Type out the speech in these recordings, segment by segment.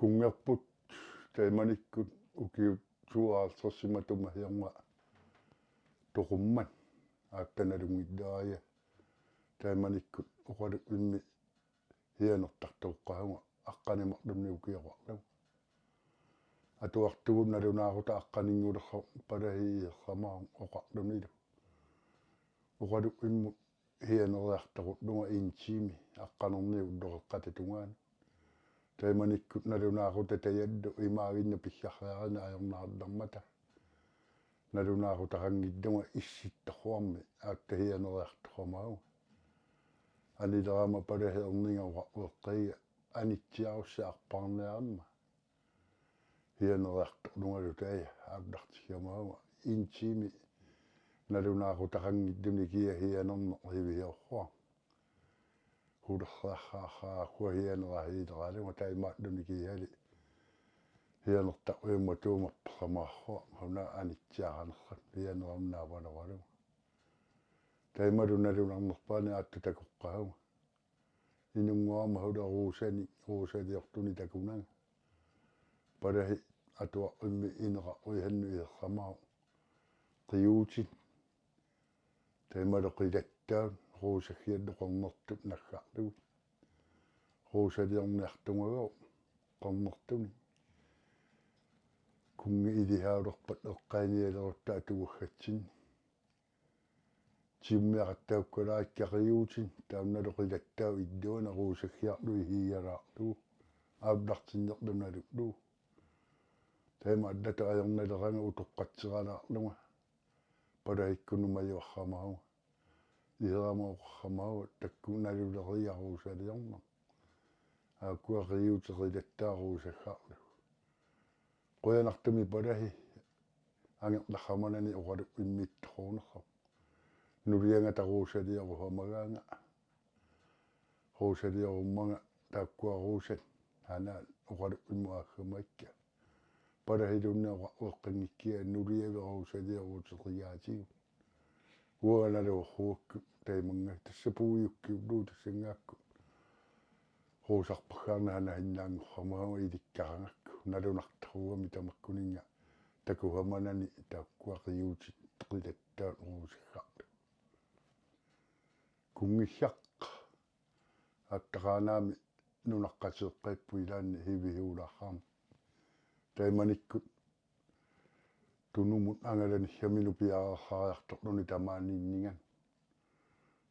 kungerput taimanikkut ukiut suaarsorsimatumahionga toqumman aattanaluнгиддаая taimanikkut uqaluk immi hianertartuqqahunga aqqanimaqlumni ukiaqarlu atuartugun nalunaaruta aqqaningulerra palahiiqamaun oqarlunilu uqaluk immu hianeriartaqulluga intiimi aqqanerniu ulloreqqatatungaana taimanikkut nalunaaruta tayallu imaaginna pillariarina ajornaarlarmata nalunaarutaqanngittunga issittorruarmi aattahianeriartorramauga anilerama palahierningauqa ueqqaiga anitsiarussa arparniaramma hianeriartorlugalu taia aallartigamauga intiimi nalunaarutaqanngittunni kia hianerneq hivihiorruar hulerraarraarraa kuahianerahiileraluga taimaalluni kiihali hianertaquyumma tuumerparramaarruaq huna anitsiaqanerrat hianeramnaavaleralunga taimalu nalunarnerpaani aattutakoqqahuga inunguama huleruusani uusaliortuni takunaga palahi atuaqimmi ineqarruihannu iserramau qiuutin taimalu qilattaun ruusaggiallu naggarlugu ruusaliorniartungagau qornertuni kungi ilihaalerpat eqqainialerutta atugaggatsinni timmiaqattaukkalaakkaqiuutin taunnalu qilattau illuana ruusaggiarlu ihiigalaarlugu aallartinnerlunalullugu taima allata ajornaleranga utoqqatseraalaarluga palahikkunumajuarramauga iheramauqarramauga takkunaluleriaruusaliorneq aakuaqiuterilattaa qoyanartumi palahi angerlarramanani uqaluk immiittoruunerra nulianga ruusalioru hamagaanga ruusaliorummanga taakkuaruusat hanaan uqaluk immuaaggamaikka palahilunneoqarrueqqangikkia nuliaveruusalioruuterigaatigu uanalorruukku taimanga tassapuuyukkiullu tassangaakku ruusarpaggaarna hana hinnaangorramauga ilikkарангакку налунартаруугами тамаккунинга такугаманани тааккуақиуутит қилаттаат руусаггаарлу кунгиссақ аттақаанаами нунаққатеэққиппу илаанни хивиулаарраама тайманиккут тунумут ангаланissамину пиарерсариарторлуни тамааниинниган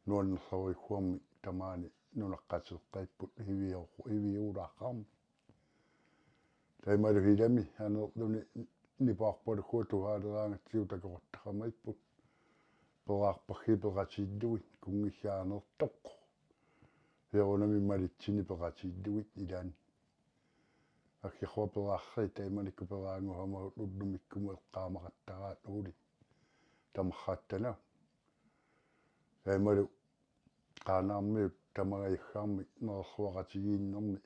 нуаннерсориққуарми тамаани нунаққатеэққиппут хивиулаарраама таймалу хилами анерлуни нипаарпалуггуа тугаалераангатсиу такоқаттақамаиппут пераарпархи ператииллугит кунгиссаанертоқ херунами малитсини ператииллугит илаани аккиқуапераарри тайманикку пераангуhamагут уллумиккуму эққаамақаттараат уули тамаррааттана таймалу qaanаарmiut тамагаиггаарми нерерсуақатигииннэрми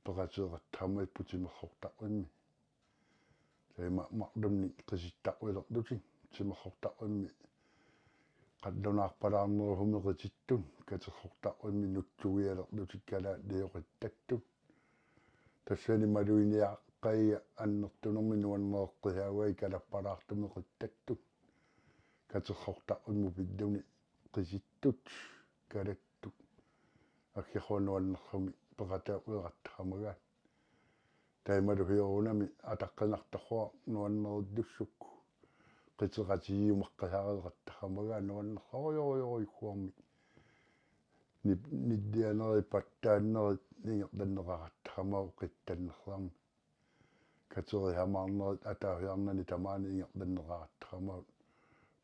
ператеэқаттаамаиппутимерсортақимми тайма марлумни қиситтақуилерлути тимерсортақимми қаллунаарпалаарнерухумеқититтун катерсортақимми нутсугиалерлути калаат лиоқиттаттут тассани малуиниаққайя аннертунерми нуаннеэққиһаагай калаппалаартумеқиттаттут катерсортақимму пиллуни қиситтут калаттут аккиқуаннуаннерруми ператаақуеқаттарамагаат таймалу хиорунами атаққинарторруа нуаннериллуссукку қитеқатигиумаққисаареқаттарамагаа нуаннерсориориориккуарми ниддианери паттааннери ингерланнеқараттарамау қиттаннерларми катерихамаарнерит атаахиарнани тамаани ингерланнеқараттарамау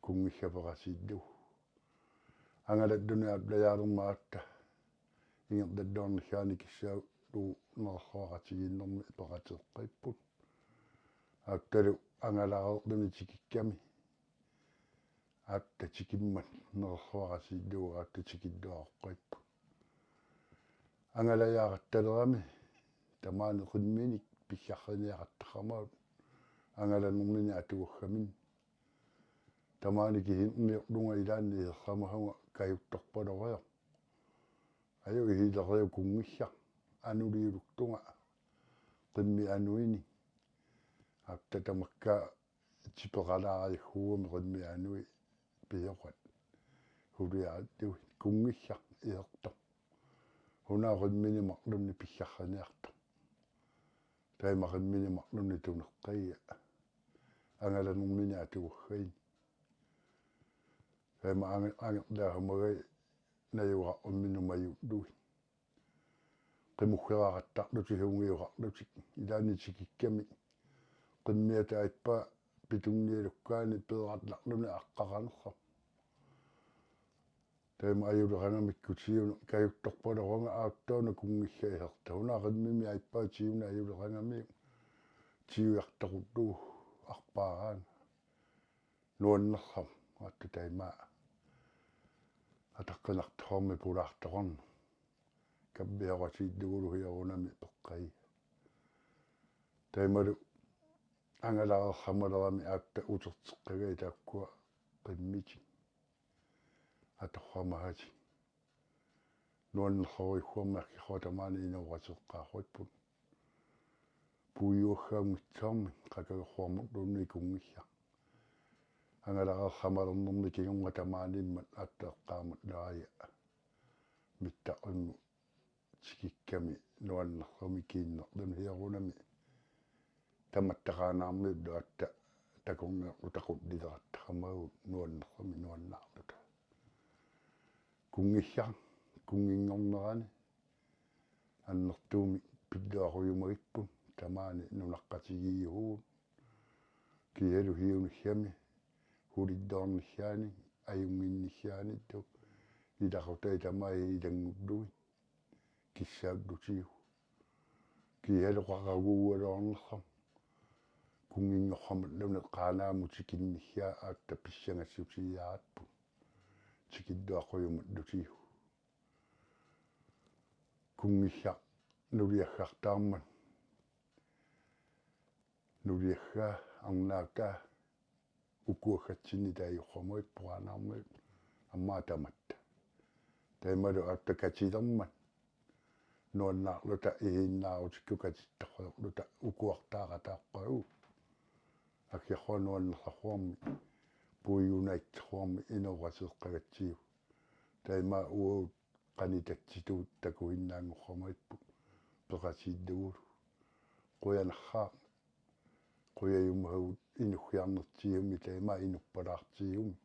кунгиссаперасииллу ангалаллуни аплаяалермаатта ингерлаллуарнерсаани киссаа лу нерсуақатигииннэрми ператеэққиппут аакталу ангалаарерлуни тикикками аатта тикиммат нерсуақатииллугу аатта тикиллуақоққиппут ангалаяақатталерами тамаани қимминик писсарриниақаттақармаут ангаланнэрнини атуггамин тамаани кихинниорлунга илаанни иеррамахунга каютторпалорио aju ihileriu kungissa anuliuluktунга qimmi anuini tamakka tipeqalaari huumi qimmi anui piyoqat huliaattu kungissa iserta huna qimmini maqlumni pissarraniarta taima qimmini maqlumni tuneqqayya angalanurmini atuguggain taima angerlaahumagai najuraqqumminu mayu'lui qimuggeraqattarluti hungiuqarlutik ilaani tikikkami qimmiata aippa pitunniilukkaani peeratlarluni aqqaqanerra taima ajuleqangamikku tiuna kajuttorpaluqunga auttuuna kungissa iserta huna qimmimi aippaa tiuna ajuleqangami tiujartaqullugu arpaaraanga nuannerram attu taimaa ataqqinartormi pulaartoqorna kabbiaqatiillugulu hiarunami peqqai taimalu angalaqerramalerami aatta uterteqqagai taakkua qimmiti atorramahati nuannerrorigguammiarkiqquatamaani inuqaseqqaarruitput puiuaggaungitsaarmi qakagerruarmut kungissa angalaqerramalernermi kingunggatamaaniimmat aattaeqqaamut laaya mittaqungu tikikkami nuannerrumi kiinnerluni hiarunami tamattaqaanaarmi luatta takungeerlutaqullilerattaramagut nuannerrumi nuannaarluta kungissa kunginngornerani annertuumi pilluaquyumagippun tamaani nunaqqatigiijugut kiihalu hiunissami huliddoornissaani ajunginnissaanittu ilaqutai tamai ilangullugi kissaallutiu kiihalu qaqaguualuarnerram kunginngorramat qaanaamutikkinnissaa aatta pissangassutiaaratpu tikilluaquyumat lutiu kungissa nuliaggartaarman nuliaggaa arnaataa ukuaggatsinni taajorramuit puanaarmuit ammaatamatta taimalu aatta katilerman nuannaarluta ihiinnaarutikku katittorluta ukuartaaqataaqquagu akkiarrua nuannerrarruarmi puiyunaitserruarmi inuqaseeqqagatsiu taimaa uut qanitatsituut takuinnaangorramaitpu peqatiillugulu quyanerraa quyayumagut inuggiarnertiumi taimaa inuppalaartiumi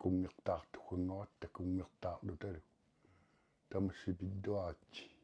kungertaartuggangaratta kungertaarlutalu tamassipilluaratsi